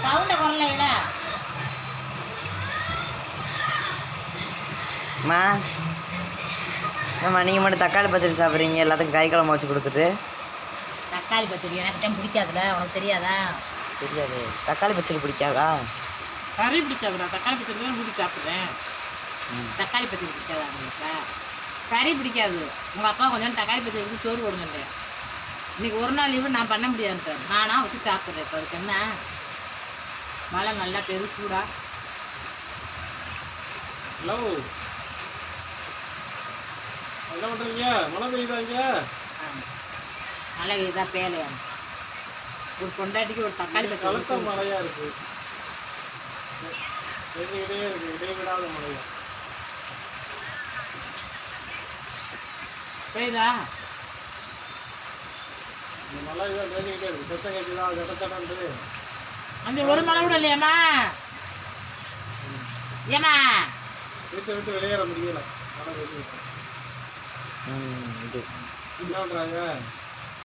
சவுண்ட குரலையில அம்மா நீங்கள் மட்டும் தக்காளி பச்சடி சாப்பிட்றீங்க, எல்லாத்துக்கும் கறி குழம்பு வச்சு கொடுத்துட்டு. தக்காளி பச்சடி எனக்கு தான் பிடிக்காதுல, உனக்கு தெரியாதா? தெரியாது. தக்காளி பச்சடி பிடிக்காதா? கறி பிடிக்காதுடா, தக்காளி பச்சடி தான் ஊற்றி சாப்பிட்றேன். தக்காளி பச்சடி பிடிக்காதா உங்களுக்கு? கறி பிடிக்காது. உங்கள் அப்பா கொஞ்சம் தக்காளி பச்சடி வச்சு சோறு போடுங்க. இன்றைக்கி ஒரு நாள் லீவு நான் பண்ண முடியாதுன்ட்டு நானாக வச்சு சாப்பிட்றேன். இப்போ அதுக்கு என்ன, மழை நல்லா பெருசூடா. ஹலோ, என்ன பண்ணுறீங்க? மழை பெய்யுதாங்க? மழை பெய்யுதா? பேலையா ஒரு பொண்டாட்டிக்கு ஒரு தக்காளி பச்சடி கலத்த மழையாக இருக்குது. இடையே இருக்குது, இடைவிடாத மழையா பெய்யுதா? இந்த மழை இதான் பேசிக்கிட்டே இருக்குது. சத்தம் கேட்குதா? சட்டத்தடன்றது அந்த ஒரு மழை கூட இல்லையாம்மா? ஏம்மா வீட்டை விட்டு வெளியேற முடியல. மழை பெய்யுது. இது என்ன பண்ணுறாங்க?